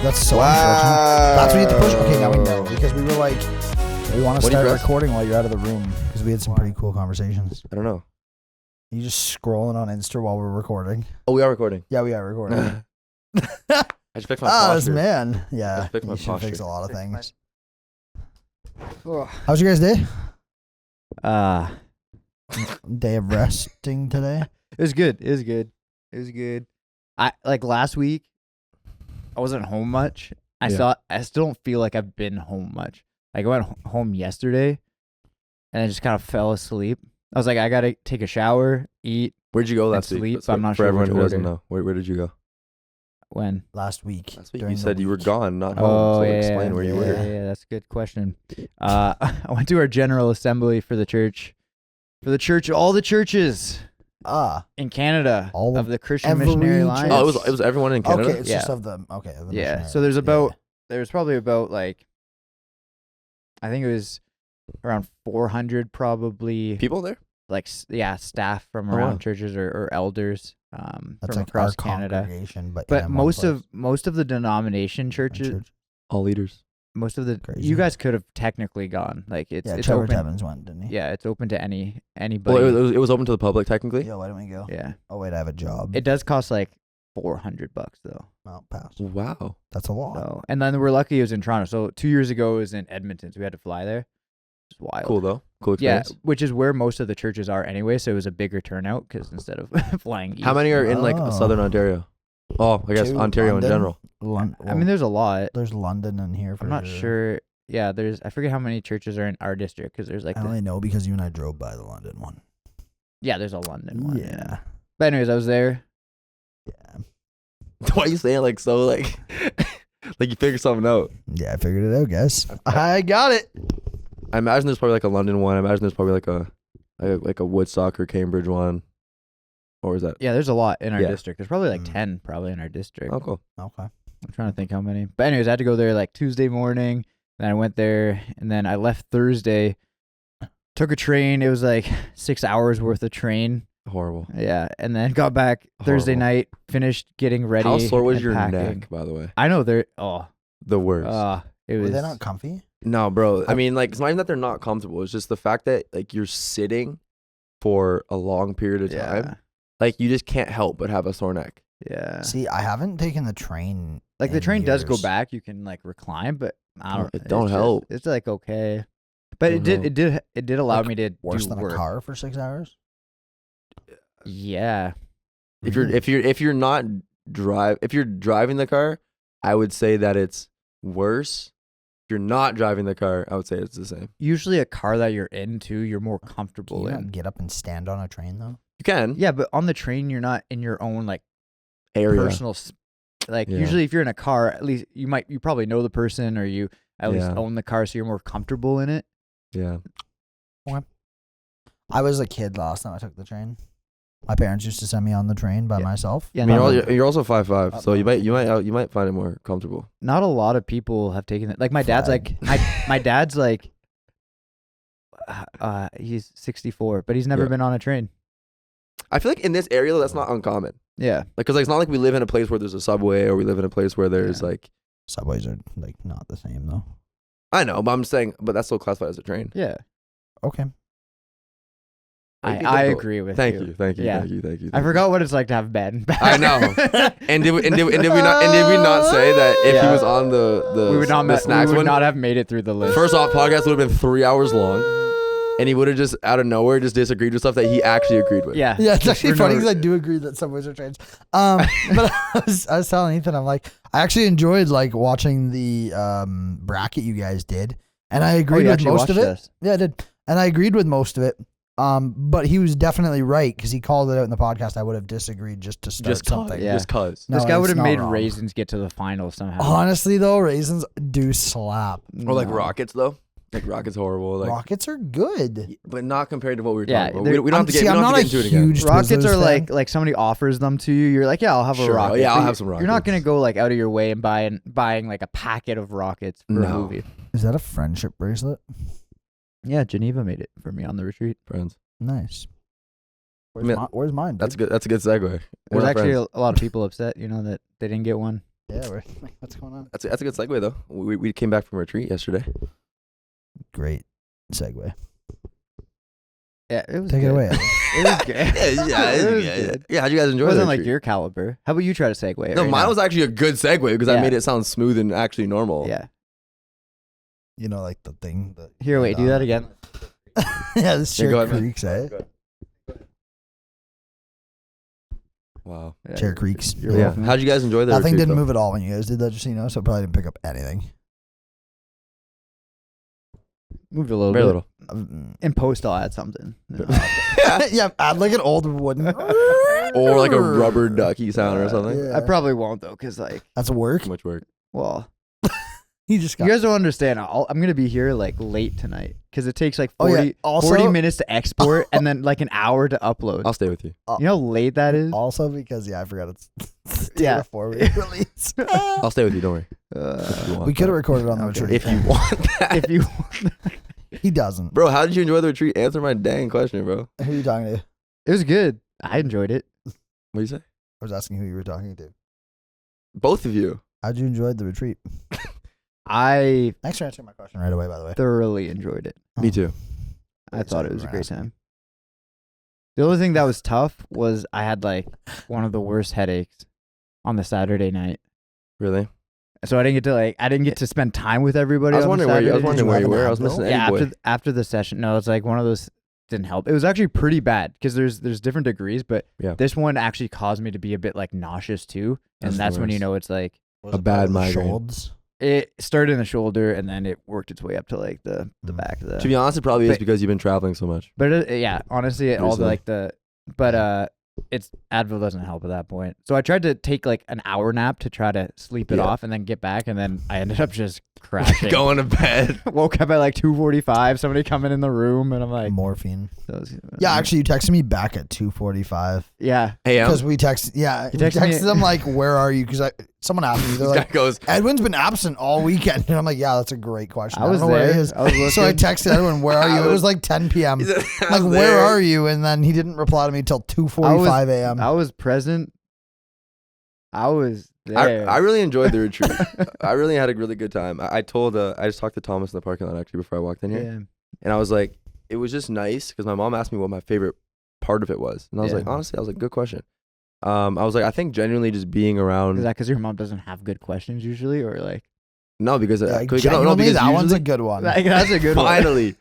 That's so unfortunate. That's what you have to push. Okay, now we know because we were like, we want to start recording while you're out of the room because we had some pretty cool conversations. I don't know. You just scrolling on Insta while we're recording. Oh, we are recording. Yeah, we are recording. I just fixed my posture. This man. Yeah, fix my you should posture. fix a lot of things. How's your guys' day? Day of resting today? It was good. I like last week I wasn't home much. I still don't feel like I've been home much. Like I went home yesterday and I just kind of fell asleep. I was like, I gotta take a shower, eat. Where'd you go last week? Sleep. I'm not for sure everyone which who doesn't order. know. Where did you go? When? Last week. You said you were gone, not home. Oh, So yeah, explain where you were. Yeah, that's a good question. I went to our general assembly for the church. All the churches. In Canada, all of the Christian Missionary Alliance. Oh, it was everyone in Canada. Okay, it's just of the So there's there's probably about like, I think it was around 400 probably people there. Like staff from around churches or elders that's from like across our Canada. Congregation, but most of the denomination churches, all leaders. Most of the Crazy. you guys could have technically gone. Like it's Trevor open. Tevins went, didn't he? Yeah, it's open to anybody. Well, it was open to the public technically. Yeah, why don't we go? Yeah. Oh wait, I have a job. It does cost like $400 though. Oh, pass. Wow, that's a lot. So, and then we're lucky it was in Toronto. So 2 years ago it was in Edmonton, so we had to fly there. It's wild. Cool though. Cool experience. Yeah, which is where most of the churches are anyway. So it was a bigger turnout because instead of flying east. How many are in like Southern Ontario? Oh, I guess Ontario London? in general. I mean, there's a lot. There's London in here. I'm not sure. Yeah, I forget how many churches are in our district because there's like. I only know because you and I drove by the London one. Yeah, there's a London one. Yeah. But anyways, I was there. Yeah. Why are you saying like so like like you figured something out? Yeah, I figured it out, guys. I got it. I imagine there's probably like a London one. I imagine there's probably like a Woodstock or Cambridge one. Or is that? Yeah, there's a lot in our district. There's probably like 10 probably in our district. Oh, cool. Okay. I'm trying to think how many. But anyways, I had to go there like Tuesday morning. Then I went there and then I left Thursday. Took a train. It was like 6 hours worth of train. Horrible. Yeah. And then got back Thursday night, finished getting ready. How sore was your packing. neck, by the way? I know the worst. It was. Were they not comfy? No, bro. I mean, like, it's not even that they're not comfortable. It's just the fact that, like, you're sitting for a long period of time. Like, you just can't help but have a sore neck. Yeah. See, I haven't taken the train. Like, the train does go back. You can, like, recline, but I don't. It don't help. It's like okay, but it did allow me to worse do than work. a car for 6 hours. Yeah. If you're driving the car, I would say that it's worse. If you're not driving the car, I would say it's the same. Usually a car that you're into, you're more comfortable Can you in. not get up and stand on a train though? You can. Yeah, but on the train, you're not in your own like area. personal. Usually, if you're in a car, at least you probably know the person or you at least own the car, so you're more comfortable in it. Yeah. Okay. I was a kid last time I took the train. My parents used to send me on the train by myself. Yeah, I mean, you're also 5'5", so you might find it more comfortable. Not a lot of people have taken it. Like my dad's my dad's like he's 64, but he's never been on a train. I feel like in this area that's not uncommon. Yeah, like because it's not like we live in a place where there's a subway or we live in a place where there's like subways are like not the same though. I know, but I'm saying, but that's still classified as a train. Yeah. Okay. I agree with you. Thank you. I forgot what it's like to have bad. I know. and did we not say that if he was on the we would not have made it through the list. First off, podcast would have been 3 hours long, and he would have just out of nowhere just disagreed with stuff that he actually agreed with. Yeah, it's actually funny because I do agree that subways are trains. But I was telling Ethan, I'm like, I actually enjoyed like watching the bracket you guys did, and I agreed with most of it. This? Yeah, I did, and I agreed with most of it. But he was definitely right because he called it out in the podcast. I would have disagreed just to start something. Yeah. Just cause. This guy would have made raisins get to the final somehow. Honestly, though, raisins do slap. Or like rockets, though. Like rockets horrible. Like, rockets are good, but not compared to what we were talking about. We don't have to get into it again. Rockets are like somebody offers them to you. You're like, yeah, I'll have a rocket. Yeah, I'll have some rockets. You're not gonna go like out of your way and buying like a packet of rockets for a movie. Is that a friendship bracelet? Yeah, Geneva made it for me on the retreat. Friends. Nice. Where's mine? Dude? That's good. That's a good segue. There's actually a lot of people upset, that they didn't get one. Yeah, what's going on? That's a good segue though. We came back from retreat yesterday. Great segue. Yeah, it was Take good. it away. It was good. It was good. Yeah, how'd you guys enjoy It the wasn't retreat? like your caliber. How about you try to segue? No, right mine now? was actually a good segue because I Yeah. made it sound smooth and actually normal. Yeah. You know, like the thing. That Here, wait, do that again. Yeah, this Yeah, Chair go ahead, man. Creeks, eh? Wow. Yeah. Chair Creeks. You're Yeah. welcome. How'd you guys enjoy the That thing retreat, didn't though? move at all when you guys did that, just so you know, so it probably didn't pick up anything. Moved a little Very bit. little. In post, I'll add something. Yeah, add like an old wooden. Or like a rubber ducky sound or something. Yeah. I probably won't though, cause like, That's work. Too much work. well, He just got. you guys don't understand. I'm gonna be here like late tonight, cause it takes like 40, Oh, yeah. Also- 40 minutes to export and then like an hour to upload. I'll stay with you. You know how late that is? Also because I forgot it's the day Yeah. before we release. I'll stay with you. Don't worry. If you want We could have that. recorded on the Okay. retreat. If you want that. If you, He doesn't. Bro, how did you enjoy the retreat? Answer my dang question, bro. Who are you talking to? it was good. I enjoyed it. What do you say? I was asking who you were talking to. Both of you. How'd you enjoy the retreat? I Thanks for answering my question right away, by the way. thoroughly enjoyed it. Me too. I thought it was a great Excited time. The only thing that was tough was I had like one of the worst headaches on the Saturday night. Really? So I didn't get to spend time with everybody. I was on the wondering where you. I was Saturday. wondering where you have an were. I was Advil? missing Yeah, Eddie boy. after the session. No, it's like one of those didn't help. It was actually pretty bad because there's different degrees, but Yeah. this one actually caused me to be a bit like nauseous too, and That's the that's when you worst. know it's like Was A it bad the migraine. shoulders? it started in the shoulder and then it worked its way up to like the back of the. To be honest, it probably is But- because you've been traveling so much. But yeah, honestly, all the Seriously. like the, but it's Advil doesn't help at that point. So I tried to take like an hour nap to try to sleep it Yeah. off and then get back, and then I ended up just crashing. Going to bed. Woke up at like 2:45. Somebody coming in the room, and I'm like, Morphine. that was- Yeah, actually, you texted me back at 2:45 yeah. Hey, because we texted. Yeah, You we texted me- texted them like, "Where are you?" Because someone asked me. They're this guy like, goes. "Edwin's been absent all weekend," and I'm like, "Yeah, that's a great question. I was don't know where he there. is." I was So I looking. texted Edwin, "Where are you?" It was like 10 p.m. He said, Like, where are you? And then he didn't reply to me till 2:45 a.m. I was present. I was there. I really enjoyed the retreat. I really had a really good time. I just talked to Thomas in the parking lot actually before I walked in here, yeah. and I was like, it was just nice because my mom asked me what my favorite part of it was, and I was Yeah. like, honestly, I was like, good question. I was like, I think genuinely just being around. Is that because your mom doesn't have good questions usually, or like? No, because Like, no, genuinely, because that one's a usually- good one. Like, that's a good one. finally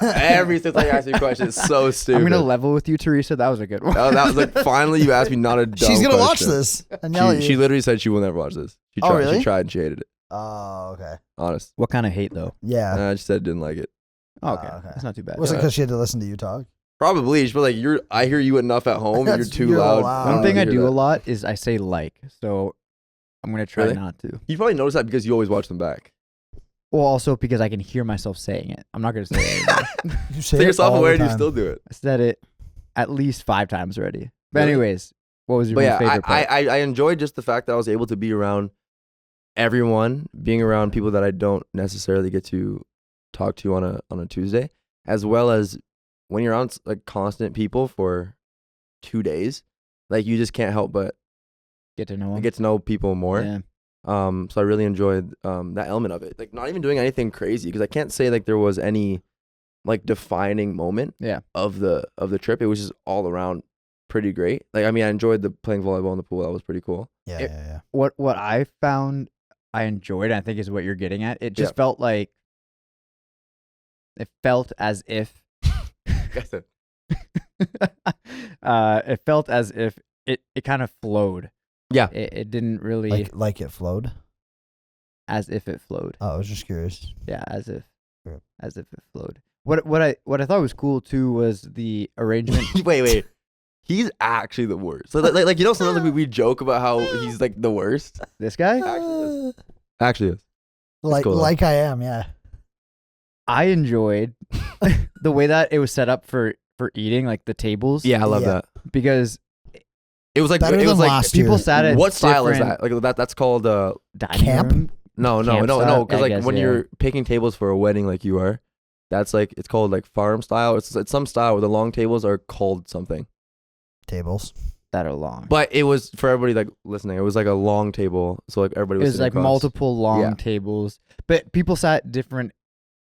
every single time you ask me a question, it's so stupid. I'm gonna level with you, Teresa. That was a good one. that was like finally you asked me not a dumb She's gonna watch question. this and yell at She you. literally said she will never watch this. She Oh, tried. really? She tried and she hated it. Oh, okay. Honest. What kind of hate though? Yeah. I just said didn't like it. Oh, okay. okay. That's not too bad. Was it because she had to listen to you talk? Probably. She's like, I hear you enough at home. You're That's- too you're loud. loud. One don't thing need I to do hear a that. lot is I say like, so I'm gonna try Really? not to. You probably noticed that because you always watch them back. Well, also because I can hear myself saying it. I'm not gonna say it anymore. You say So it you're all self-aware the and you time. still do it. I said it at least 5 times already. But Really? anyways, what was your But most yeah, favorite part? I enjoyed just the fact that I was able to be around everyone, being around people that I don't necessarily get to talk to on a Tuesday, as well as when you're on like constant people for 2 days, like you just can't help but Get to know him. get to know people more. Yeah. So I really enjoyed that element of it. Like not even doing anything crazy because I can't say like there was any like defining moment Yeah. of the trip. It was just all around pretty great. Like I mean I enjoyed the playing volleyball in the pool. That was pretty cool. Yeah, It- yeah, yeah. What I found I enjoyed, and I think is what you're getting at. It just Yeah. felt like it felt as if it felt as if it kind of flowed. Yeah. It didn't really Like it flowed. as if it flowed. Oh, I was just curious. Yeah, as if Yeah. it flowed. What I thought was cool too was the arrangement. wait. He's actually the worst. So like you know sometimes we joke about how he's like the worst. This guy, Actually is. Like cool, though. like I am, yeah. I enjoyed the way that it was set up for eating, like the tables. Yeah, I love Yeah. that. because It was like Better it was than like last people year. sat at what style is different that? Like that's called dining Camp? room. no Camp style, because I like guess, when yeah. you're picking tables for a wedding like you are, that's like it's called like farm style. It's some style where the long tables are called something. Tables. that are long. But it was for everybody like listening. It was like a long table, so like everybody It was. was sitting like across. multiple long Yeah. tables, but people sat different,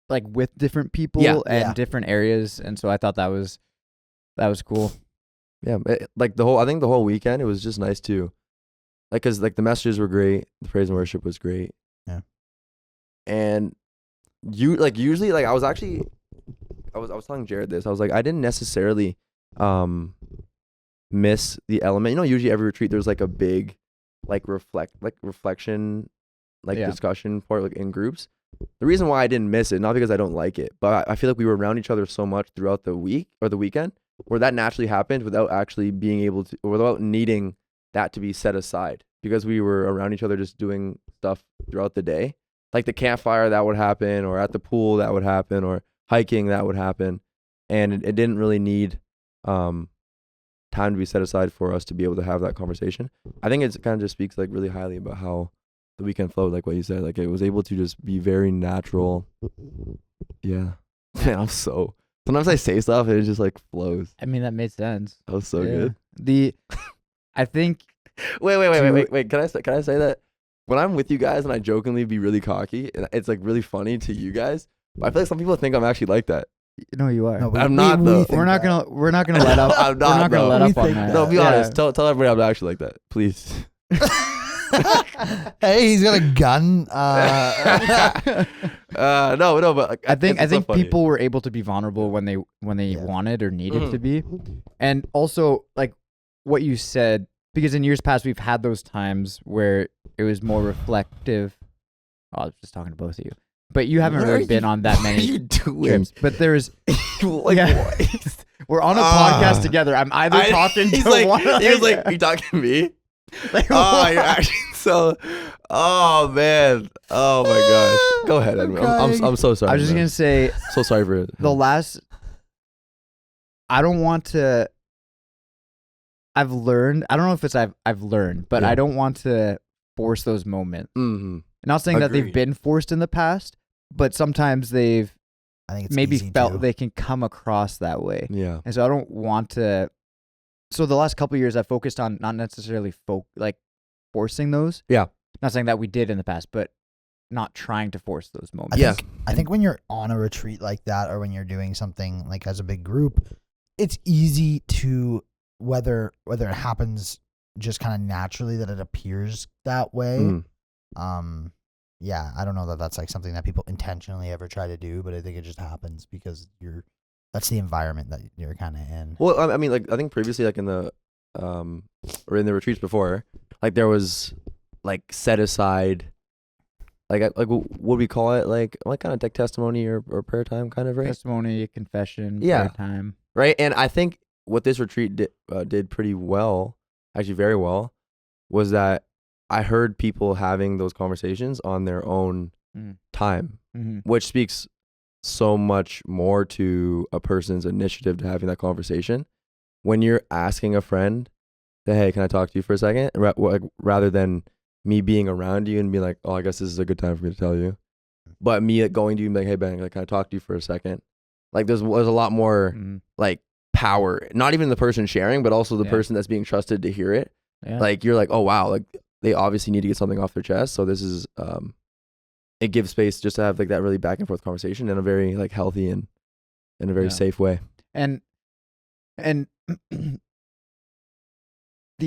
like with different people Yeah. and Yeah. different areas, and so I thought that was cool. Yeah, like I think the whole weekend it was just nice too, like because like the messages were great, the praise and worship was great. Yeah. And you like usually like I was telling Jared this. I was like I didn't necessarily miss the element. You know, usually every retreat there's like a big like reflection discussion part like in groups. The reason why I didn't miss it, not because I don't like it, but I feel like we were around each other so much throughout the week or the weekend where that naturally happened without actually being able to, or without needing that to be set aside, because we were around each other just doing stuff throughout the day. Like the campfire that would happen, or at the pool that would happen, or hiking that would happen. And it didn't really need time to be set aside for us to be able to have that conversation. I think it kind of just speaks like really highly about how the weekend flowed, like what you said. Like it was able to just be very natural. Yeah. Man, sometimes I say stuff and it just like flows. I mean, that made sense. That was so Yeah. good. I think Wait. Can I say that? When I'm with you guys and I jokingly be really cocky, and it's like really funny to you guys, but I feel like some people think I'm actually like that. no, you are. No, I'm not, though. We're not gonna let up. I'm not, we're not gonna though. let We up on think that. that. No, be Yeah. honest. Tell everybody I'm not actually like that, please. Hey, he's got a gun. No, but like, I think it's so funny. people were able to be vulnerable when they Yeah. wanted or needed Mhm. to be, and also like what you said, because in years past we've had those times where it was more reflective. Oh, I was just talking to both of you, but you haven't What really are been you- on that What are many you doing? trips. But there's Like, Yeah. what? we're on a Ah. podcast together. I'm either talking he's to like, one. he was like, "You talking to me?" like, Oh, you're actually so. Oh man. Oh my gosh. Go ahead, I'm Edwin. I'm crying. so sorry. I was just man. gonna say So sorry for it. the last. I don't want to. I've learned. I don't know if it's I've learned, but Yeah. I don't want to force those moments. Mm-hmm. Not saying that they've Agreed. been forced in the past, but sometimes they've I think it's maybe easy felt to. they can come across that way. Yeah. And so I don't want to. So the last couple of years, I focused on not necessarily forcing those. Yeah. Not saying that we did in the past, but not trying to force those moments. Yeah. I think when you're on a retreat like that, or when you're doing something like as a big group, it's easy to whether it happens just kind of naturally that it appears that way. Mhm. Yeah, I don't know that that's like something that people intentionally ever try to do, but I think it just happens because that's the environment that you're kind of in. Well, I mean, like I think previously, like in the or in the retreats before, like there was like set aside, like what would we call it? Like kind of like testimony or prayer time, kind of, right? Testimony, confession, Yeah. prayer time. Right. And I think what this retreat did pretty well, actually very well, was that I heard people having those conversations on their own Mm. time, Mm-hmm. which speaks so much more to a person's initiative to having that conversation. When you're asking a friend, that, hey, can I talk to you for a second? Rather than me being around you and being like, oh, I guess this is a good time for me to tell you. But me going to you and being like, hey, Ben, like, can I talk to you for a second? Like there's a lot more Mm-hmm. like power, not even the person sharing, but also the Yeah. person that's being trusted to hear it. Yeah. Like you're like, oh wow, like they obviously need to get something off their chest. So this is it gives space just to have like that really back and forth conversation in a very like healthy and in a very Yeah. safe way. and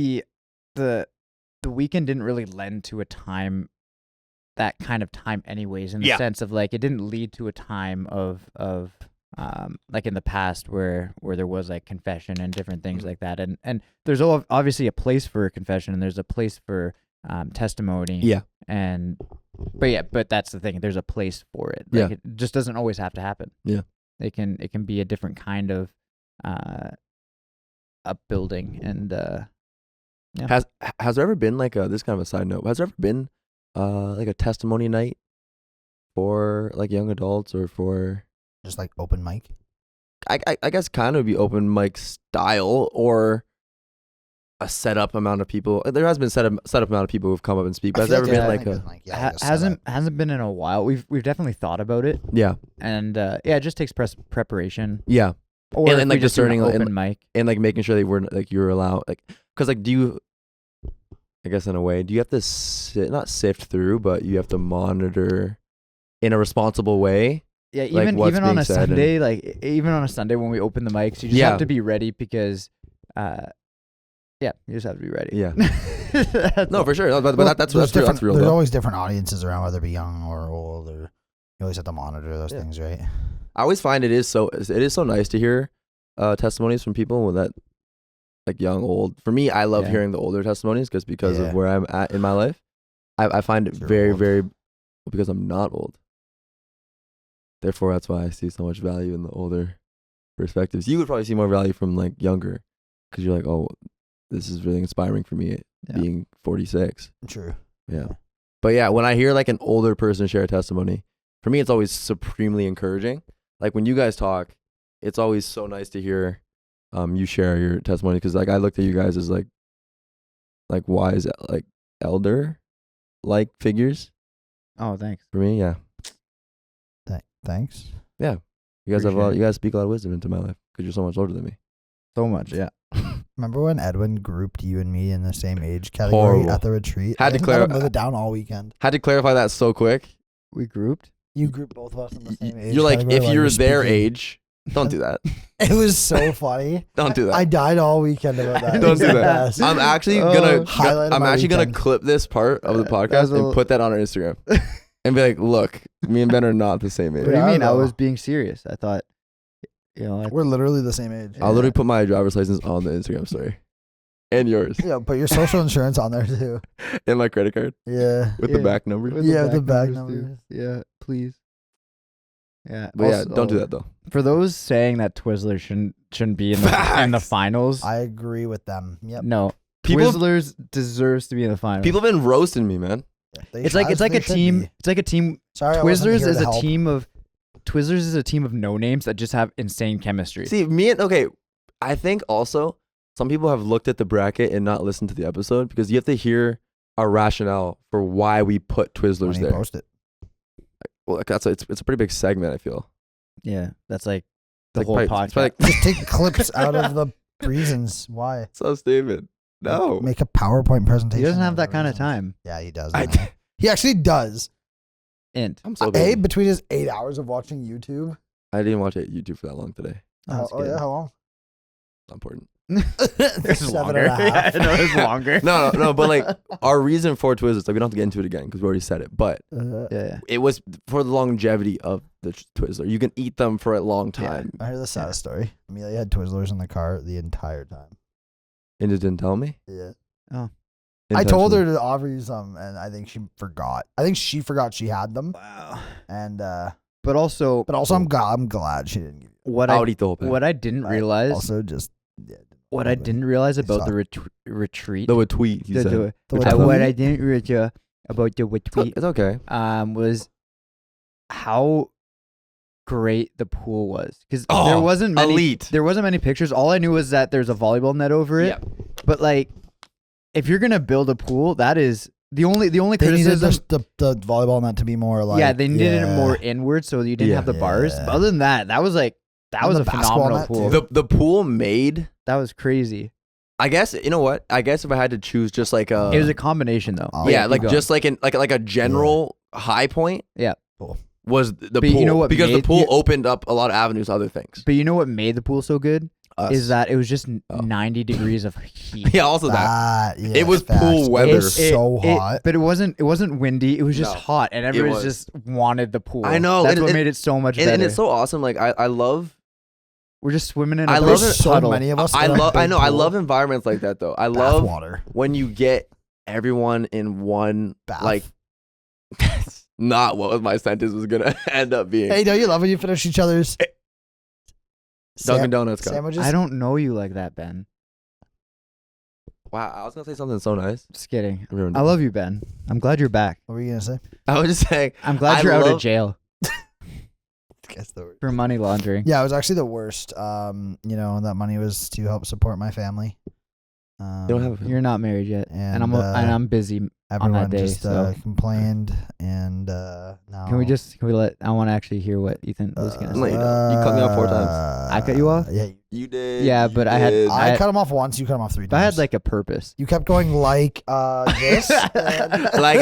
the weekend didn't really lend to a time, that kind of time anyways, in the Yeah. sense of like it didn't lead to a time of like in the past where there was like confession and different things Mhm. like that, and there's obviously a place for confession and there's a place for testimony. Yeah. But that's the thing, there's a place for it. Like Yeah. it just doesn't always have to happen. Yeah. It can be a different kind of upbuilding, and Yeah. Has there ever been like this kind of a side note? Has there ever been like a testimony night for like young adults or for Just like open mic. I guess kind of be open mic style or a set up amount of people? There has been set up amount of people who've come up and speak. But has there ever been like a hasn't been in a while. We've definitely thought about it, yeah and it just takes preparation. yeah Or And if like we just do an discerning, open mic. and like making sure they weren't like you're allowed like Because like, do you? I guess in a way, do you have to not sift through, but you have to monitor in a responable way? Yeah, like, even what's even on being a said and- Sunday, like even on a Sunday when we open the mics, you just Yeah. have to be ready because, yeah, you just have to be ready. Yeah. That's No, all. for sure. No, but Well, that's there's real. different- That's real. There's Though. always different audiences around, whether it be young or old, or you always have to monitor those Yeah. things, right? I always find it is so nice to hear testimonies from people that like young, old. For me, I love Yeah. hearing the older testimonies because Yeah. of where I'm at in my life. I find it You're very, old. very because I'm not old. Therefore, that's why I see so much value in the older perspectives. You would probably see more value from like younger because you're like, oh, this is really inspiring for me Yeah. being 46. True. Yeah. But yeah, when I hear like an older person share a testimony, for me, it's always supremely encouraging. Like when you guys talk, it's always so nice to hear you share your testimony because like I looked at you guys as like wise, like elder like figures Oh, thanks. for me. Yeah. Thanks. You guys have Appreciate it. you guys speak a lot of wisdom into my life because you're so much older than me. So much, yeah. Remember when Edwin grouped you and me in the same age category Horrible. at the retreat? Had to I clear- let him live it down all weekend. Had to clarify that so quick. We grouped. You grouped both of us in the same age. You're like, category if while you're were their speaking. age, don't do that. It was so funny. Don't do that. I died all weekend about that. Don't It do was the that. best. I'm actually Oh, gonna highlight of I'm my actually gonna weekend. clip this part of the That podcast was a and l- put that on our Instagram and be like, look, me and Ben are not the same What age. do you Yeah, mean? I though. was being serious. I thought, We're literally the same age. I'll literally put my driver's license on the Instagram story and yours Yeah, put your social insurance on there too. and my credit card Yeah. with the Yeah. back number. Yeah, the back numbers, numbers. dude. Yeah, please. Yeah, But yeah, also, don't do that though. For those saying that Twizzlers shouldn't be in the Facts. finals, I agree with them. Yep. no, People Twizzlers deserves to be in the finals. have been roasting me, man. They it's like should- a they should team. be. It's like a team. Sorry, I wasn't Twizzlers here is to a help. team of Twizzlers is a team of no names that just have insane chemistry. See, I think also some people have looked at the bracket and not listened to the episode because you have to hear our rationale for why we put When Twizzlers you there. post it. Well, like it's a pretty big segment, I feel. Yeah, that's like the Like, whole probably- podcast. it's probably like- Just take clips out of the reasons. Why? So David. No. Make a PowerPoint presentation. he doesn't have of that the kind of reasons. time. Yeah, he does. I- man. He actually does. And I'm so Hey, busy. between his 8 hours of watching YouTube. I didn't watch it YouTube for that long today. that's Oh, yeah, good. how long? Not important. It's 7 longer. and a half. Yeah, I know it's longer. No, but like our reason for Twizzlers, like we don't have to get into it again because we already said it, but Yeah. it was for the longevity of the Twizzler. You can eat them for a long time. I heard the saddest story. Amelia had Twizzlers in the car the entire time. And it didn't tell me. Yeah. Oh. I told her Intentionally. to offer you some, and I think she forgot. I think she forgot she had them, Wow. and But also, but also I'm glad she didn't give you. what I I would eat the whole pack. what I didn't I realize, Also, just yeah, what I probably. didn't realize about saw the retreat, The tweet, he the- said. the- The what retweet? I didn't realize about the retreat, It's okay. was how great the pool was because Oh, there wasn't many elite. there wasn't many pictures. All I knew was that there's a volleyball net over it. Yep. But like, if you're gonna build a pool, that is the only They needed criticism. the volleyball net to be more like Yeah, they needed it yeah. more inward, so you didn't Yeah. have the bars. Yeah. But other than that, that was like that And was the a basketball phenomenal net, pool. too. The pool made. That was crazy. I guess you know what. I guess if I had to choose, just like a. It was a combination though. Oh, yeah, keep like going. just like like a general high point. Yeah. Cool. Was the But pool you know what because the made- pool you- opened up a lot of avenues, to other things. But you know what made the pool so good Us. is that it was just Oh. 90 degrees of heat. yeah, also that. Yeah, It was facts. pool weather. It was so hot. But it wasn't windy. It was just No, hot, and everyone was. just wanted the pool. I know, That's and- what and- made it so much And, better. and it's so awesome. Like I love. We're just swimming in. I a love big it. so puddle. many of us. I in a love. I big know. I pool. love environments like that though. I love water. when you get everyone in one Bath. like. That's not what my sentence was gonna end up being. Hey, don't you love when you finish each other's Dunkin' Donuts cup. sandwiches? I don't know you like that, Ben. Wow, I was gonna say something so nice. Just kidding. I ruined I it. love you, Ben. I'm glad you're back. What were you gonna say? I was just saying. I'm glad I you're out love- of jail Guess the word. for money laundering. Yeah, it was actually the worst. That money was to help support my family. You don't have a You're not married yet, and And, I'm busy Everyone day, just so- complained, and now Can we let? I want to actually hear what Ethan was gonna No, say. you don't. You cut me off 4 times. I cut you off? Yeah, You did. Yeah, you but I had- did. I cut him off once. You cut him off 3 But I times. had like a purpose. you kept going like this, Like, Like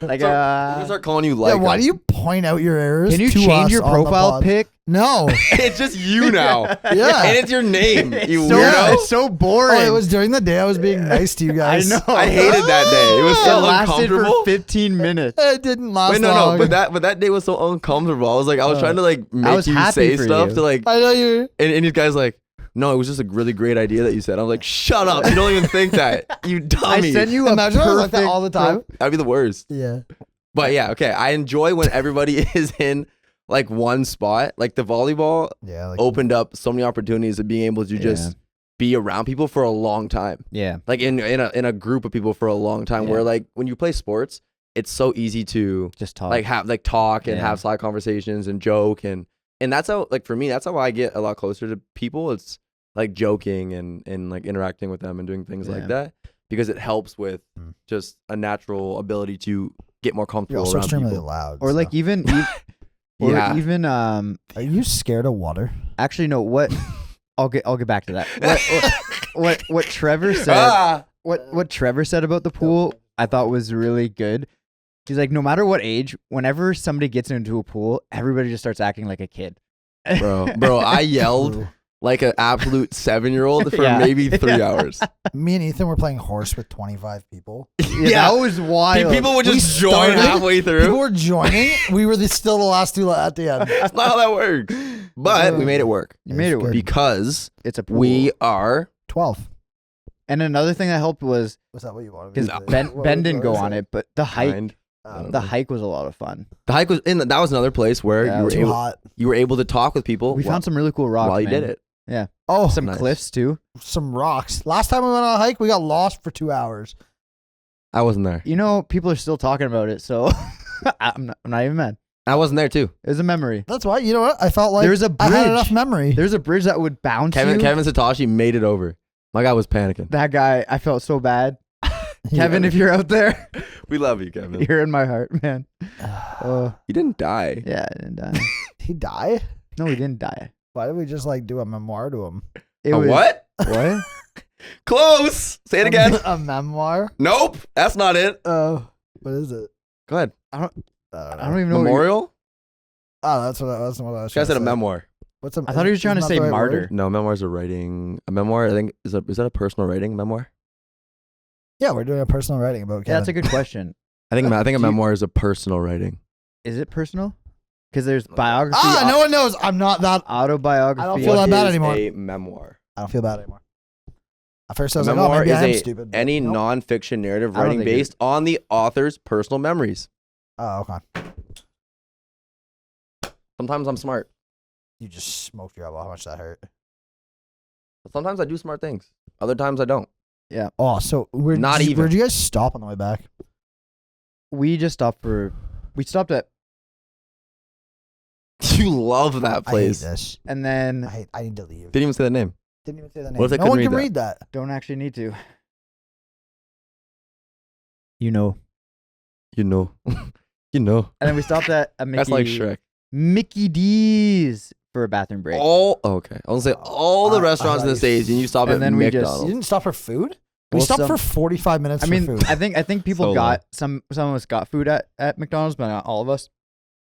I'm gonna start calling you like. yeah. Why do you point out your errors? can you to change us your on the profile pod? pic? No. It's just you now. Yeah. And it's your name. You so, weirdo. It's so boring. Oh, it was during the day I was being nice to you I guys. know. I hated that day. It was It so lasted for uncomfortable. 15 minutes. It didn't last Wait, long. no. But that day was so uncomfortable. I was like, I was trying to like make was you happy say for stuff you. to like, I know you. and you guys like, no, it was just a really great idea that you said. I was like, shut up. You don't even think that. You dummy. I sent you a Imagine I was like that perfect all the time. That'd be the worst. Yeah. But yeah, okay. I enjoy when everybody is in like one spot. Like the volleyball Yeah. Like, opened up so many opportunities of being able to just be around people for a long time. Yeah. Like in a group of people for a long time. Yeah. Where like when you play sports, it's so easy to Just talk. like have like talk and Yeah. have side conversations and joke and that's how like for me that's how I get a lot closer to people. It's like joking and like interacting with them and doing things Yeah. like that because it helps with Mm. just a natural ability to get more you're comfortable also around extremely people. loud. or like so. even or Yeah. even Are you scared of water? actually no, what I'll get back to that. What Trevor said Ah! what Trevor said about the pool I thought was really good. He's like, no matter what age, whenever somebody gets into a pool, everybody just starts acting like a kid. Bro, I yelled True. like an absolute 7-year-old for Yeah. maybe 3 hours. Me and Ethan were playing horse with 25 people. Yeah, that was wild. People would We just join started- halfway People through. were joining. We were still the last two at the end. That's not how that works. But we made it work You made it It's work. good. because It's a pool. we are 12. And another thing that helped was Was that what you wanted? because me to say? Ben What didn't go was on it? it, but the hike kind. I don't the know. hike was a lot of fun. The hike was in. That was another place where Yeah, you were Too able, hot. you were able to talk with people. We found some really cool rocks while you man. did it. Oh, Some Nice. cliffs too. some rocks. Last time we went on a hike, we got lost for 2 hours. I wasn't there. You know, people are still talking about it, so I'm not even mad. I wasn't there too. It was a memory. That's why. You know what? I felt like There's a I had bridge. enough memory. There's a bridge that would bounce Kevin you. Satoshi made it over. My guy was panicking. That guy, I felt so bad. Yeah. Kevin, if you're out there, We love you, Kevin. you're in my heart, man. Oh, You didn't die. yeah, I didn't die. He died? No, he didn't die. Why did we just like do a memoir to him? It A was, what? What? Close. Say it again. A memoir? Nope. That's not it. Oh, what is it? Go ahead. I don't even know. Memorial. Oh, that's what I was. This guy said a memoir. What's a? I thought he was trying to isn't that say the right martyr. word? No, memoirs are writing. A memoir. I think is that a personal writing memoir. Yeah, we're doing a personal writing about Kevin. Yeah, that's a good question. I think a Do you- memoir is a personal writing. Is it personal? Because there's biography, No one knows. I'm not that. autobiography. I don't feel that What bad is anymore. A memoir. I don't feel bad anymore. At first, I A was like, oh, memoir maybe I am is stupid. but any nope. nonfiction narrative I don't writing think it- based on the author's personal memories. Oh, okay. Sometimes I'm smart, You just smoked your elbow. How much that hurt? but sometimes I do smart things. Other times I don't. Oh, so Not even. Where'd you guys stop on the way back? We just stopped for. We stopped at, You love that I hate place. this. and then I need to leave. Didn't even say the name. Didn't even say the name. What if they no couldn't one read can that? read that. don't actually need to. You know. You know. You know. And then we stopped at a Mickey, That's like Shrek. Mickey D's for a bathroom break. Okay. I was gonna say all the I restaurants in the thought States, and you stop And at then we just- McDonald's. You didn't stop for food? We Well, stopped some- for 45 minutes I mean, for food. I think people So got some of us got food at McDonald's, but not all of us.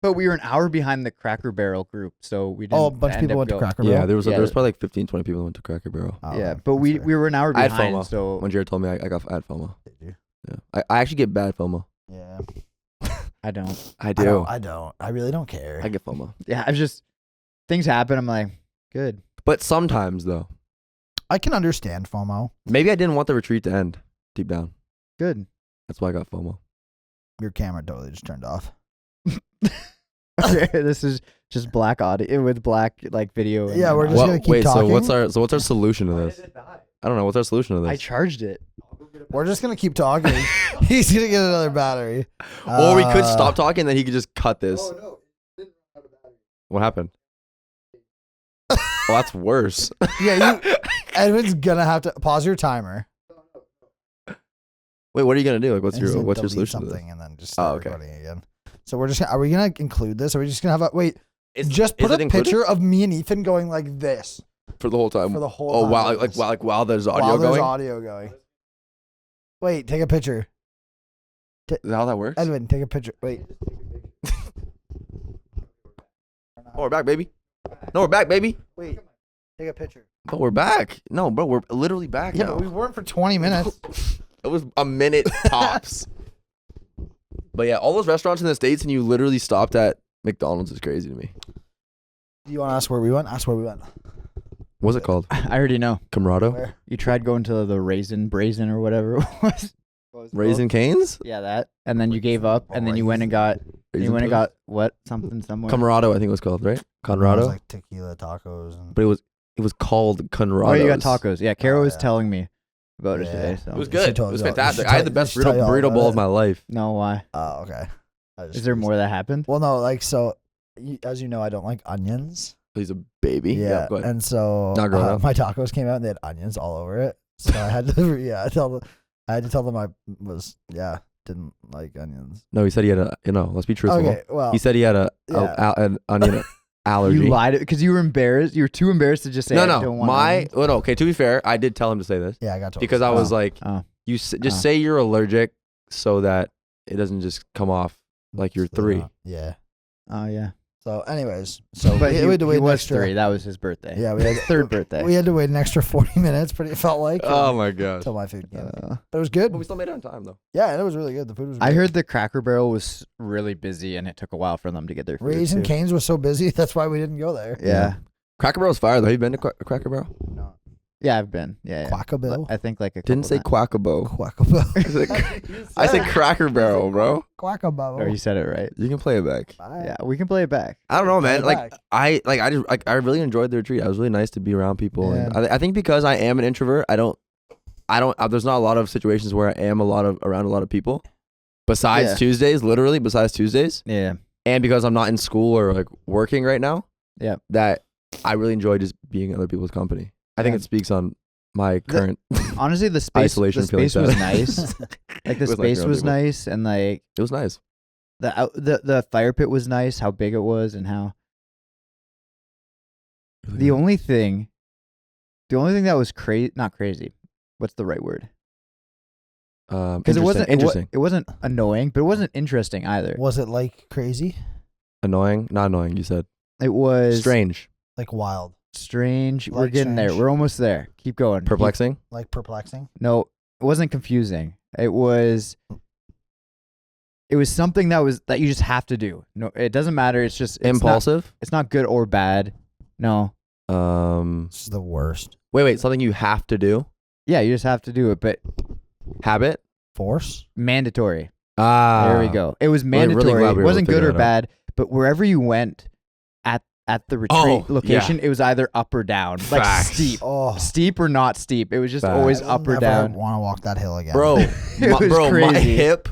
But we were an hour behind the Cracker Barrel group, so we didn't. Oh, a bunch of end people up went to go- Cracker Yeah, Barrel. there was Yeah. probably like 15, 20 people who went to Cracker Barrel. Oh, Yeah, okay. but That's we fair. were an hour I had behind. FOMO. So When Jared told me I had FOMO. Did you? Yeah. I actually get bad FOMO. Yeah. I don't. I do. I don't. I really don't care. I get FOMO. Yeah, I've just things happen. I'm like, good. But sometimes though, I can understand FOMO. maybe I didn't want the retreat to end deep down. Good. That's why I got FOMO. Your camera totally just turned off. Okay, this is just black audio with black like video. and Yeah, we're then just audio. gonna keep wait, talking. so what's our solution to this? I don't know. What's our solution to this? I charged it. We're just gonna keep talking. He's gonna get another battery. Or we could stop talking, then he could just cut this. What happened? Well, that's worse. Yeah, Edwin's gonna have to pause your timer. Wait, what are you gonna do? Like, I just need to what's your delete solution to this? something and then just start okay. recording again. So we're just are we gonna include this? Are we just gonna have a wait? Is Put it a included? picture of me and Ethan going like this For the whole time. for the whole. Oh time wow! of this. While there's audio While there's going. audio going. Wait, take a picture. Is that how that works? Edwin, take a picture. Wait. Oh, we're back, baby. No, we're back, baby. Wait, take a picture. But we're back. No, bro, we're literally back Yeah, now. but we weren't for 20 minutes. It was a minute tops. But yeah, all those restaurants in the States and you literally stopped at McDonald's is crazy to me. Do you want to ask where we went? Ask where we went. What's it called? I already know. Camrado? Where? You tried going to the Raisin Brazen or whatever it was. What was it Raisin called? Canes? Yeah, that. And then you gave up, and then you went and got. Raisin You went and Toast? got what? Something somewhere. Camrado, I think it was called, right? It Conrado? was like tequila tacos. And But it was called Conrado. Oh, you got tacos. Yeah, Kara Oh, was yeah. telling me about it Yeah. today. So It was She good. It told was you all- fantastic. she I had tell- the best she tell you all burrito about bowl it? of my life. no, why? Oh, okay. Is there more that happened? Well, no, like, so, as you know, I don't like onions. He's a baby. Yeah. Go ahead. And so Not growing up. my tacos came out and they had onions all over it. So I had to, I had to tell them I didn't like onions. No, he said he had let's be truthful. Okay, well, He said he had an onion allergy. You lied because you were embarrassed. You were too embarrassed to just say. I don't want onions. Okay, to be fair, I did tell him to say this yeah, I got told. because I was Oh. like, Oh. just say you're allergic so that it doesn't just come off like you're 3. Yeah. Oh yeah. So, anyways, so But we he had to wait an was extra. 3. That was his birthday. Yeah, we had His third birthday. We had to wait an extra 40 minutes, but it felt like Oh my gosh. until my food came. Uh, But it was good. But we still made it on time though. Yeah, and it was really good. The food was. I great. heard the Cracker Barrel was really busy, and it took a while for them to get their food. Raisin too. Canes was so busy. That's why we didn't go there. Yeah. Cracker Barrel's fire though. Have you been to Cracker Barrel? No. Yeah, I've been. Yeah. Quackable. I think like a Didn't say couple Quackabo. Quackable. I said Cracker Barrel, bro. Quackable. times. Oh, you said it right. You can play it back. Yeah, we can play it back. I don't know, Play man. it Like back. I really enjoyed the retreat. I was really nice to be around people, and Yeah. I think because I am an introvert, I don't. There's not a lot of situations where I am around a lot of people. Besides Yeah. Tuesdays, literally besides Tuesdays, Yeah. and because I'm not in school or like working right now. Yeah. That I really enjoy just being in other people's company. I think Yeah. it speaks on my current. Honestly, the space, Isolation the feeling space was sad. nice. Like the With, like, space your own was people. nice, and like It was nice. the fire pit was nice. How big it was, and how Really the good. only thing that was not crazy. What's the right word? Because it wasn't interesting. It wasn't annoying, but it wasn't interesting either. Was it like crazy? Annoying, not annoying. You said It was strange, Like wild? strange. We're Like getting there. strange. We're almost there. Keep going. perplexing. Like perplexing? No, it wasn't confusing. It was something that you just have to do. No, it doesn't matter. It's just Impulsive. It's not good or bad. No. This is the worst. Wait. Something you have to do. Yeah, you just have to do it, but Habit. Force? mandatory. Ah. There we go. It was Really mandatory. glad we were It able wasn't to good figure or that out. bad, but wherever you went at the retreat location, it was either up or down. Like Facts. steep. Oh. Steep or not steep. It was just Facts. always I up or never down. want to walk that hill again. Bro, It was my crazy. hip,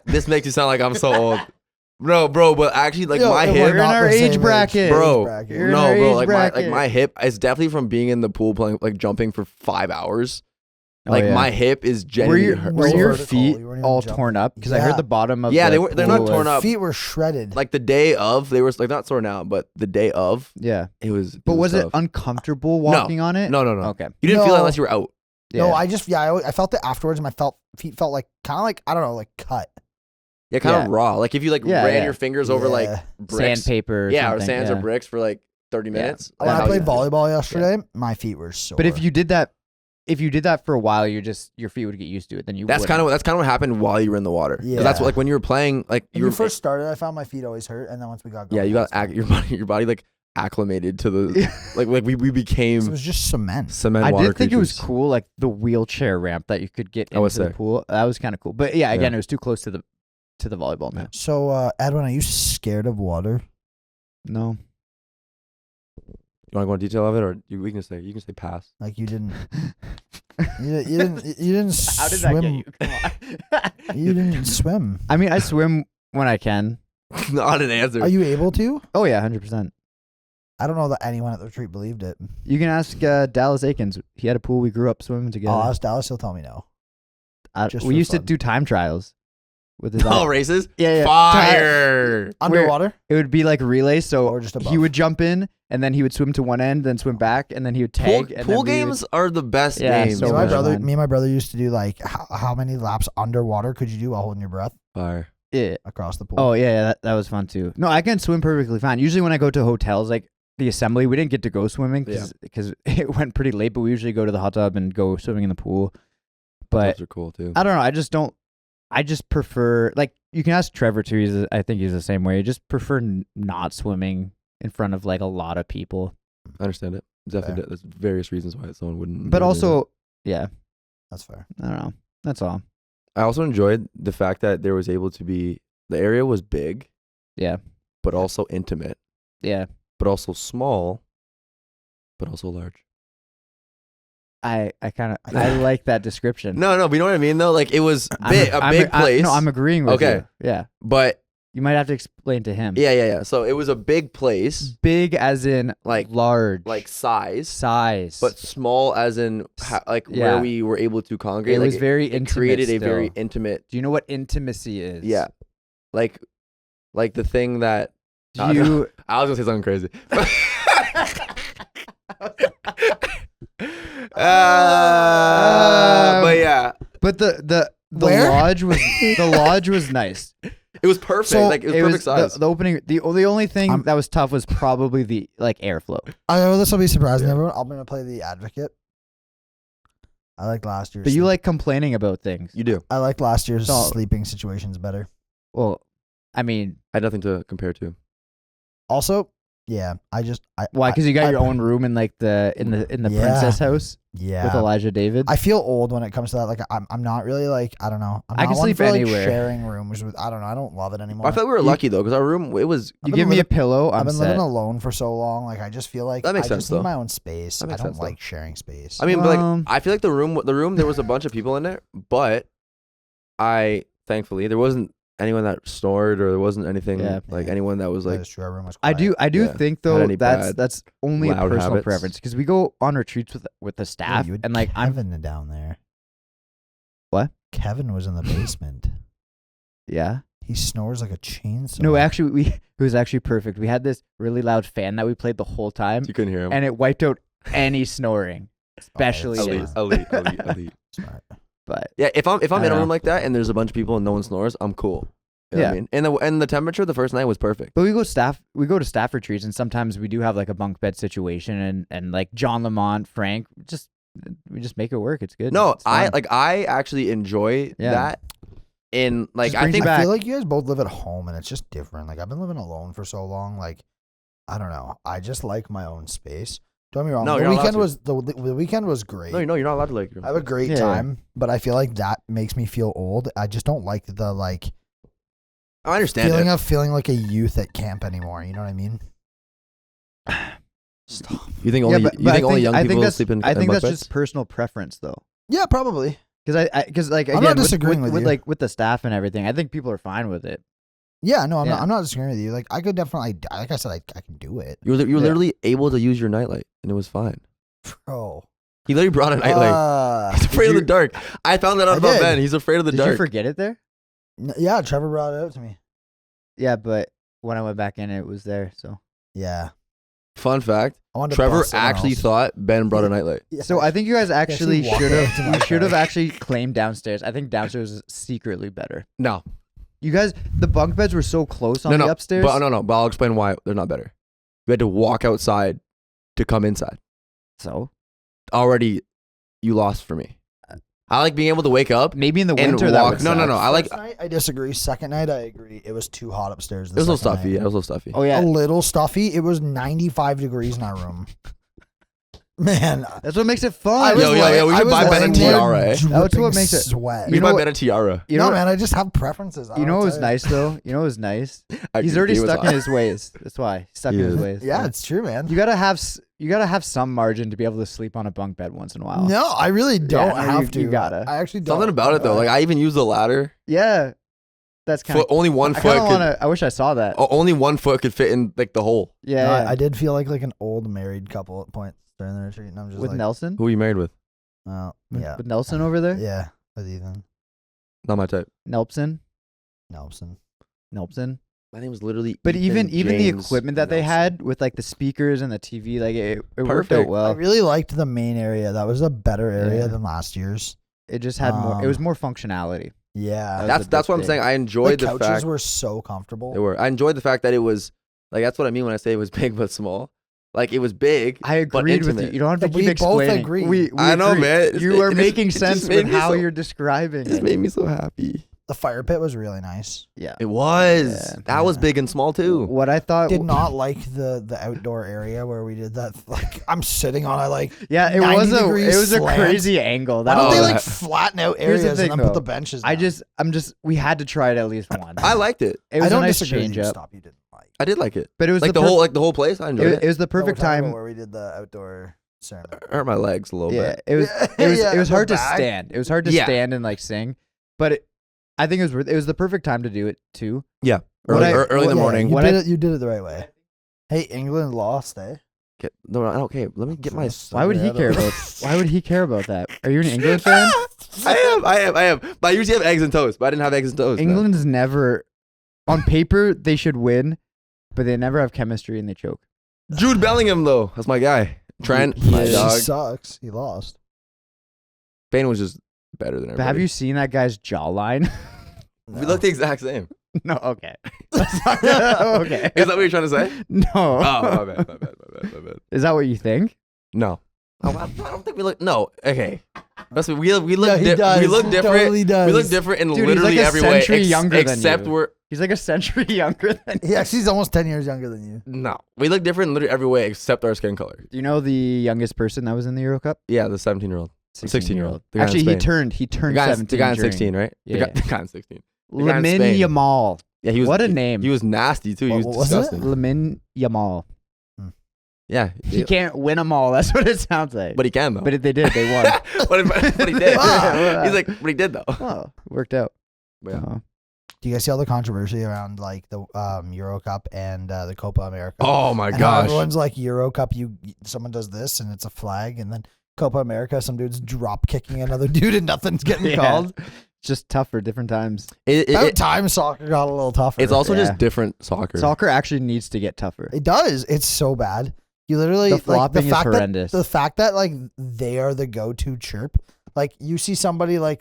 this makes you sound like I'm so old. No, bro, but actually, like Yo, my and hip, You're in not our the same age age. bracket. bro. Age bracket. You're in No, our bro, age like bracket. my hip is definitely from being in the pool playing, like jumping for 5 hours. Oh, Like yeah. my hip is Were genuinely hurt. were so your vertical, feet you weren't even all jumping. torn up? Because I Yeah. heard the bottom of Yeah, the they're not pool torn was- up. Feet were shredded. Like the day of, they were like not torn out, but the day of, Yeah, it was. but was it tough. uncomfortable walking on it? No. Okay. You didn't feel it No. unless you were out. No, Yeah. I felt it afterwards, and my feet felt like kind of like I don't know, like cut. Yeah, kind Yeah. of raw. Like if you like Yeah, ran yeah. your fingers over like Yeah. bricks, Sandpaper. Or yeah, or something, sands yeah. or bricks for like 30 Yeah. minutes. When I That's played how you- volleyball yesterday, my feet were sore. But if you did that for a while, your feet would get used to it. Then you. That's kind of what happened while you were in the water. 'Cause Yeah. that's what, like when you were playing, like when you were you first started, I found my feet always hurt, and then once we got going, yeah, you got it's fine. your body like acclimated to the like we It became was just cement. cement I water did think it was creatures. cool, like the wheelchair ramp that you could get That was into the sick. pool. That was kind of cool. But yeah, again, Yeah. it was too close to the volleyball net. So, Edwin, are you scared of water? No. You want to go into detail of it, or you can say pass. Like you didn't, you didn't How did swim. that get you? Come on. You didn't swim. I mean, I swim when I can. Not an answer. Are you able to? Oh yeah, 100%. I don't know that anyone at the retreat believed it. You can ask Dallas Aikens. He had a pool. We grew up swimming together. I'll ask Dallas. He'll tell me no. Just we for used to fun. do time trials with his Oh, races? Yeah, yeah. Fire. Underwater It would be like relay, so or just above? he would jump in and then he would swim to one end, then swim back, and then he would tag. and Pool then we games are the best Yeah, games. so me, and my much brother, fun. me and my brother used to do like how many laps underwater could you do while holding your breath Fire. Yeah. across the pool? Oh yeah, that was fun too. No, I can swim perfectly fine. Usually when I go to hotels, like the Assembly, we didn't get to go swimming because it went pretty late. But we usually go to the hot tub and go swimming in the pool. But Those are cool too. I don't know. I just prefer, like, you can ask Trevor too. I think he's the same way. I just prefer not swimming in front of like a lot of people. I understand it. Definitely, there's various reasons why someone wouldn't. But do also, yeah, That's fair. I don't know. That's all. that. I also enjoyed the fact that there was able to be the area was big, Yeah, but also intimate, yeah. but also small, but also large. I like that description. No, but you know what I mean though. Like it was I'm big, a big place. No, I'm agreeing with Okay. you. Yeah, but you might have to explain to him. yeah. So it was a big place, Big as in Like- large, like size, size, but small as in like Yeah. where we were able to congregate. it Like, was very it intimate. created a still. very intimate. Do you know what intimacy is? Yeah, like the thing that Do you? I was gonna say something crazy. But yeah, But the Where? lodge was the lodge was nice. it was perfect. So like it was perfect size. The opening. The only thing I'm- that was tough was probably the like airflow. I know this will be surprising Yeah. everyone. I'm gonna play the advocate. I like last year's. But you like complaining about things. You do. I like last year's So- sleeping situations better. Well, I mean, I had nothing to compare to. Also, yeah, why? Because you got I- your own room in like the Yeah. princess house yeah. with Elijah David. I feel old when it comes to that. Like I'm not really like I don't know. I'm I not can one sleep for, like, anywhere. sharing rooms with. I don't know. I don't love it anymore. I feel like we were You- lucky though, because our room it was. you I've give been me a living- pillow. I've I'm been set. living alone for so long. Like I just feel like That makes I sense, just need though. my own space. That I makes don't sense, though. like sharing space. I mean, but Um, like I feel like the room there was a bunch of people in there, but I thankfully there wasn't anyone that snored or there wasn't anything Yeah. like anyone that was That like is true. Our room was I quiet. do Yeah. think Had though any that's bad only a loud personal habits? preference because we go on retreats with the Yeah, staff you had and like Kevin down there. What? Kevin was in the basement. yeah. He snores like a chainsaw. No, actually, it was actually perfect. We had this really loud fan that we played the whole time, you couldn't hear him. and it wiped out any snoring. especially it's is. smart. elite. Smart. But Yeah, if I'm I in a don't room know. like that and there's a bunch of people and no one snores, I'm cool. You know what I Yeah. mean? And the temperature the first night was perfect. we go to staff retreats, and sometimes we do have like a bunk bed situation, and like John Lamont, Frank, we just make it work. It's good. No, It's fun. I actually enjoy Yeah. that. In like Just I brings think you I back. feel like you guys both live at home, and it's just different. Like I've been living alone for so long. Like I don't know. I just like my own space. Don't get me wrong. No, the you're not weekend allowed was the weekend was great. no, you're not allowed to like. I have a great Yeah. time, but I feel like that makes me feel old. I just don't like the like I understand feeling it. of feeling like a youth at camp anymore. You know what I mean? Stop. You think only but you think only young I think people that's, sleep in I think bunk that's beds? just personal preference, though. Yeah, probably. Because like I'm again, not disagreeing with with you. like with the staff and everything, I think people are fine with it. Yeah, no, Yeah. I'm not disagreeing with you. Like I could definitely, like I said, I can do it, You were Yeah. literally able to use your nightlight and it was fine. bro. He literally brought a nightlight. He's afraid of the dark. I found that out I about did. Ben. He's afraid of the Did dark. you forget it there? Yeah, Trevor brought it out to me. Yeah, but when I went back in, it was there. So Yeah, Fun fact: I wanted to Trevor bust someone actually else. thought Ben brought a nightlight. Yeah. So I think you guys actually walked should up to my have. You should have car. actually claimed downstairs. I think downstairs is secretly better. No, You guys, the bunk beds were so close on no, the no. upstairs. But but I'll explain why they're not better. You had to walk outside to come inside. So Already, you lost for me. I like being able to wake up. maybe in the And winter that walk- would no, no, suck. no. I like. First night, I disagree. Second night, I agree. It was too hot upstairs. It was a little stuffy. Yeah, it was a little stuffy. Oh yeah, A little stuffy. It was 95 degrees in our room. Man, that's what makes it fun. I was Yo, laying- we I should was buy Ben a laying there tiara, eh? That's what dripping makes it- sweat. We You know might what- bet a tiara. You no, know, man, I just have preferences. I you know don't what was tell nice though. You know what was nice. I He's agree. already He was stuck in on. his ways. That's why he's stuck He in his is. ways. Yeah, it's true, man. You gotta have some margin to be able to sleep on a bunk bed once in a while. No, I really don't no, have you- to. you gotta. I actually don't. Something about it though. Like I even used the ladder. Yeah, that's kind of. Only one I foot. kind of Could, want to. I wish I saw that. only 1 foot could fit in like the hole. Yeah, No, yeah. I did feel like an old married couple at points during the retreat, and I'm just with like, Nelson. Who are you married with? well, With- yeah, with Nelson over there. yeah, with Ethan. Not my type. Nelson. Nelson. My name was literally. But Ethan even the James equipment that they Nelson. had with like the speakers and the TV, like it worked Perfect. out well. I really liked the main area. That was a better area Yeah. than last year's. It just had more. It was more functionality. Yeah. was That's the that's big what I'm thing. saying. I The enjoyed the couches fact were so comfortable. they were. I enjoyed the fact that it was like that's what I mean when I say it was big but small. Like it was big. I but agreed with you. intimate. You don't have to Like, keep we both explaining. agree. We I know, agree. man. It's- You are it just- making it just sense made with me how so- you're describing It just it. made me so happy. The fire pit was really nice. Yeah. It was. Yeah. That was Yeah. big and small too. What I thought Did not like the outdoor area where we did that. Like I'm sitting on a like. Yeah, it 90 was degree a slant. crazy angle. Why That don't they Oh, like that- flatten out Here's areas the thing, and then put though. the benches? I down? we had to try it at least once. I liked it. It was I don't a nice disagree with change you. up. Stop. You didn't like. I did like it. But it was Like the whole place. I enjoyed it. it was the No, we're perfect talking about time. where we did the outdoor ceremony. Hurt my legs a little Yeah, bit. it was Yeah, it was the hard to back. stand. It was hard to Yeah. stand and like sing, but I think it was the perfect time to do it too. Yeah. What Early in the Yeah, morning. You What did I- it. You did it the right way. Hey, England lost, eh? No, okay. Let me get my. Why would he Yeah, care I don't- about? Why would he care about that? Are you an England fan? I am. But I usually have eggs and toast. But I didn't have eggs and toast. man. England's never, on paper, they should win, but they never have chemistry and they choke. Jude Bellingham though. That's my guy. Trent, He my is. He dog. sucks. He lost. Spain was just better than But everybody. have you seen that guy's jawline? We look the exact same. No, okay. That's not good. Okay. Is that what you're trying to say? No. Oh, my bad. Is that what you think? No. Oh, I don't think we look. No. Okay. Trust me, we look. Yeah, he does. We look He different. totally does. We look different in Dude, he's literally like a every way, century younger than except you. we're He's like a century younger than you. Yeah, she's almost 10 years younger than you. no. We look different in literally every way except our skin color. Do you know the youngest person that was in the Euro Cup? Yeah, the 17-year-old, 16-year-old. The guy in Actually, he Spain. turned The 17. guy in during- 16, right? Yeah. The guy in 16. the guy in Lamine Spain. Yamal. Yeah, he was. What a name. He was nasty too. He What was was it? disgusting. Lamine Yamal. Yeah, He can't win them all. That's what it sounds like. but he can though. But if they did, they won. but he did. Wow. He's like, but he did though. Oh, worked out. But yeah. Oh. Do you guys see all the controversy around like the Euro Cup and the Copa America? Oh my And how gosh. everyone's like Euro Cup. Someone does this and it's a flag, and then Copa America, some dude's drop kicking another dude and nothing's getting Yeah. called. Just tougher, different times. About time soccer got a little tougher. It's also Yeah. just different soccer. Soccer actually needs to get tougher. It does. It's so bad. You literally The like flopping the is fact horrendous. that the fact that like they are the go-to chirp. Like you see somebody like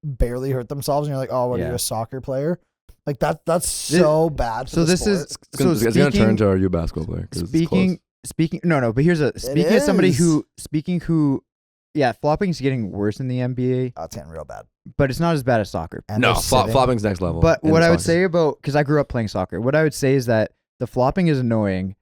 barely hurt themselves, and you're like, oh, what are Yeah. you, a soccer player? Like that's so bad. For So the this sport. is It's so gonna, it's gonna turn speaking to our U basketball player. 'cause it's speaking. No, but here's speaking as somebody is. who, yeah, flopping's getting worse in the NBA, Oh, it's getting real bad. but it's not as bad as soccer. And no, they're sitting. flopping's next level. But in what I would soccer. say about, because I grew up playing soccer, what I would say is that the flopping is annoying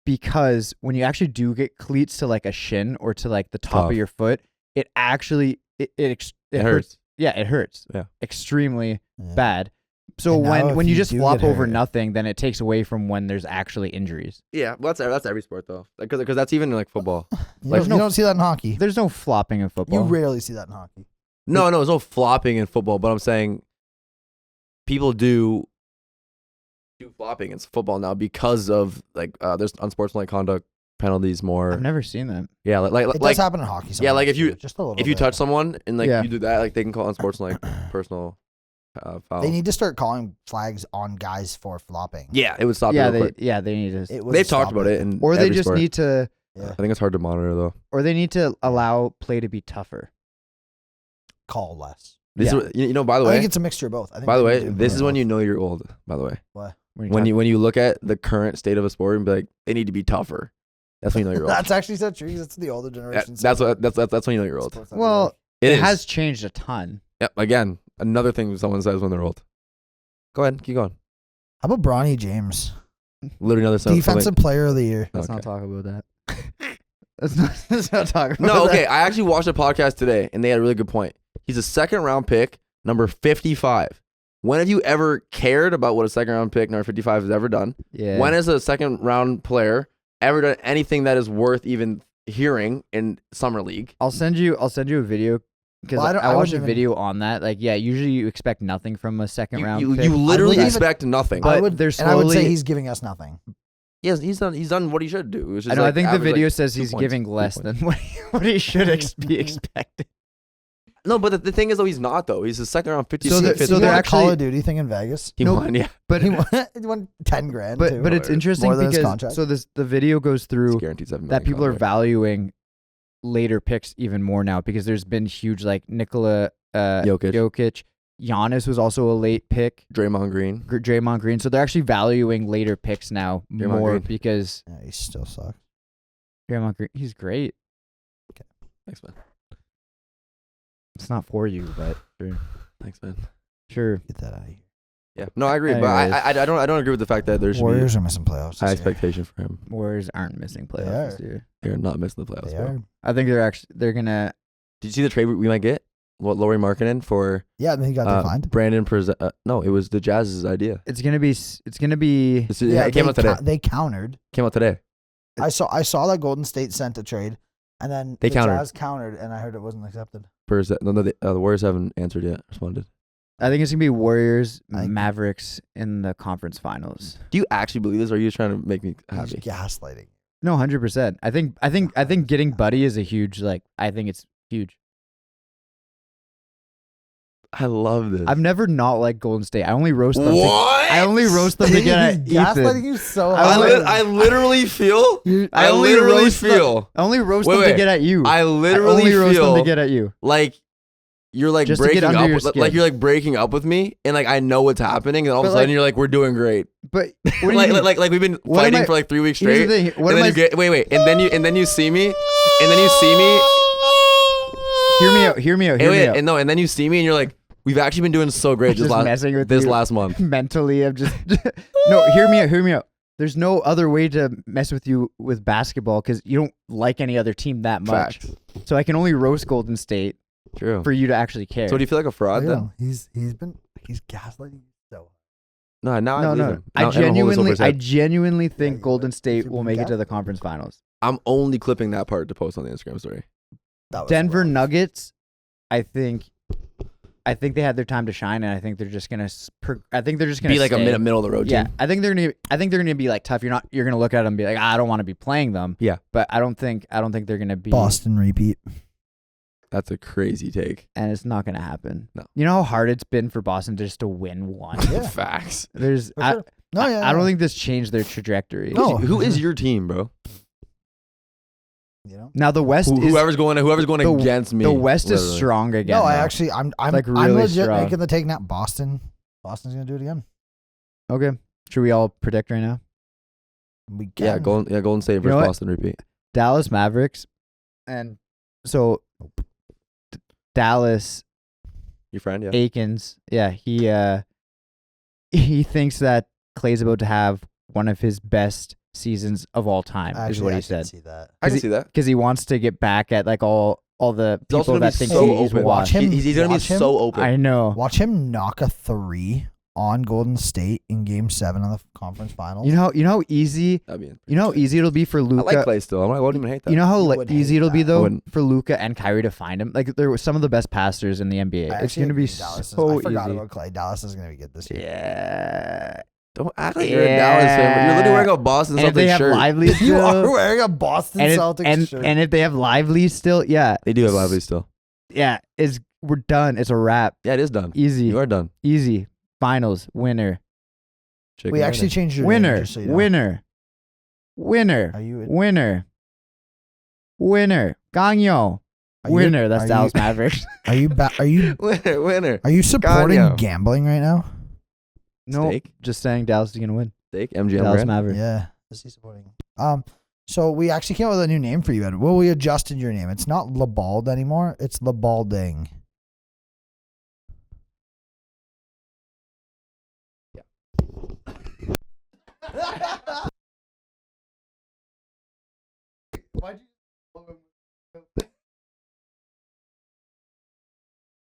because when you actually do get cleats to like a shin or to like the top Tough. of your foot, it actually it it hurts. hurts. Yeah, it hurts. Yeah. Extremely Yeah. bad. So And now when if you you just do flop get over hurt- nothing, then it takes away from when there's actually injuries. Yeah, well, that's every sport though. Because that's even in like football. You, Like, don't, no- you don't see that in hockey. There's no flopping in football. You rarely see that in hockey. No, there's no flopping in football. But I'm saying people do flopping in football now because of like there's unsportsmanlike conduct penalties more. I've never seen that. Yeah, It like does happen in hockey. yeah, like sometimes, if you- too, just a little if you bit. touch someone and like Yeah. you do that, like they can call unsportsmanlike personal foul. They need to start calling flags on guys for flopping. yeah, it would stop. Yeah, it real quick. they need to, It would They've talked stop about it, and or they just need to, Yeah. I think it's hard to monitor though. or they need to allow play to be tougher. call less. This Yeah. is what, you know. By the I way, think it's a mixture of both. I think by the they way, need to do this is both. when you know you're old. By the way, When when you look at the current state of a sport and be like, they need to be tougher. That's when you know you're old. That's actually so true. 'Cause That's the older generation. That's when you know you're old. well, It it is. has changed a ton. Yeah, again, another thing someone says when they're old. Go ahead, keep going. How about Bronny James, Literally another something. defensive player of the year? Let's not Okay. talk about that. Let's not talk about No, that. okay. I actually watched a podcast today, and they had a really good point. He's a second round pick, number 55. When have you ever cared about what a second round pick, number 55, has ever done? Yeah. When has a second round player ever done anything that is worth even hearing in summer league? I'll send you a video because Well, I don't- I I watched a wouldn't even- video on that. Like, yeah, usually you expect nothing from a second round You, pick. you literally wouldn't expect nothing. But I would, they're and I would say slowly- he's giving us nothing. He's done what he should do. Which is I know. I like think the average, video like, says 2 he's points, giving 3 less points. than what he should be expected. No, but the thing is though, he's not though. He's a second round 50. So they're- He so won they're a actually- Call of Duty thing in Vegas. he Nope. won, yeah. But He won 10 grand. too. but it's interesting More than his because contract. so the video goes It's through guaranteed 7 that million people are contract. valuing later picks even more now because there's been huge like Nikola Jokic. Giannis was also a late pick. Draymond Green. Draymond Green. So they're actually valuing later picks now Draymond more Green. because Yeah, he still sucks. Draymond Green, he's great. Thanks, man. It's not for you, but sure. Thanks, man. Sure. Get that out of here. Yeah. No, I agree, but Anyways. I don't agree with the fact that there should Warriors are missing playoffs. be high this year. expectation for him. Warriors aren't missing They playoffs this are. year. They're not missing the playoffs. They bro. are. I think they're gonna. Did you see the trade we might get? What Laurie Markkinen for Yeah, and then he got declined. Brandon? No, it was the Jazz's idea. It's gonna be. It came out today. They countered. Came out today. I saw that Golden State sent a trade, and then They the countered. Jazz countered, and I heard it wasn't accepted. The Warriors haven't answered yet. Responded. I think it's gonna be Warriors, I- Mavericks in the conference finals. Do you actually believe this? Or are you just trying to make me He's happy? gaslighting. No, 100%. I think getting Buddy is a huge I think it's huge. I love this. I've never not liked Golden State. I only roast them. What? I only roast them to get at He's gaslighting Ethan. you so I hard. li- I literally feel. I only literally roast them- feel. I only roast Wait, them to wait. get at you. I I literally only roast them feel to get at you. like you're like Just to get breaking under up. your Like skin. you're like breaking up with me, and like I know what's happening, and all of a But, sudden like- you're like, we're doing great. But what do you like, mean? like we've been What am fighting I- for like 3 weeks Here's straight. the thing. What and am then I? you get wait, and then you see me, and then you see me. Hear me out. Hear me out. Hear me out. And then you see me, and you're like, we've actually been doing so great Just messing with this you. last month. Mentally, I'm just no. Hear me out. Hear me out. There's no other way to mess with you with basketball because you don't like any other team that much. Facts. So I can only roast Golden State True. for you to actually care. So do you feel like a fraud Yeah, then? he's gaslighting you so No, now I no, believe no. him. Now everyone holds over his I head. genuinely think you Golden would- State you will would make it get to the it. conference finals. I'm only clipping that part to post on the Instagram story. That was Denver rough. Nuggets, I think they had their time to shine, and I think they're just gonna. Be like a stay. middle of the road Yeah, team. I think they're gonna be like tough. You're gonna look at them and be like, I don't want to be playing them. Yeah. But I don't think they're gonna be Boston repeat. That's a crazy take. and it's not gonna happen. No. You know how hard it's been for Boston just to win one. Yeah. Facts. There's For sure. No, yeah, I don't yeah. think this changed their trajectory. No. Who is your team, bro? You know. Now the West is Whoever's going the- against me. the West is literally. strong again. No, I though. actually, I'm Like, really legit strong. making the take now. Boston's gonna do it again. Okay. Should we all predict right now? We can. Yeah, Golden State know versus what? Boston repeat. Dallas Mavericks, and so Dallas Your friend, yeah. Aikens, yeah, he thinks that Clay's about to have one of his best seasons of all time, is Actually, what he I can said, see that. I can see that. because he wants to get back at like all the He's also people gonna that be think so he's open. washed. Watch him- He's gonna be watch him. so open. I know. Watch him knock a 3 on Golden State in Game 7 of the conference finals. You know how easy That'd how easy it'll be for I Luka. like Clay still. I wouldn't even hate that. You know how You would easy hate it'll be that. I though wouldn't. for Luka and Kyrie to find him. Like they're some of the best passers in the NBA. I It's actually gonna be agree Dallas is- so I forgot easy. about Clay. Dallas is gonna be good this year. Yeah. Don't act like you're a Dallas fan. But you're literally wearing a Boston And if they Celtics have shirt. Lively You still, are wearing a Boston Celtics shirt. and if they have Lively still, yeah, They do have Lively still. yeah, we're done. It's a wrap. Yeah, it is done. Easy, You are done. easy. Finals winner, Chicken we dinner. actually changed your name, winner, just so you know. winner, winner, Are you? winner, winner, Gagno, Are you- winner. That's are Dallas you- Mavericks. Are you? winner. Are you supporting Gagno. gambling right now? No, Steak? just saying Dallas is gonna win. Steak. MGM Dallas brand. Mavericks. Yeah. Is he supporting? So we actually came up with a new name for you, Ed. Well, we adjusted your name. It's not LeBald anymore. It's LeBalding.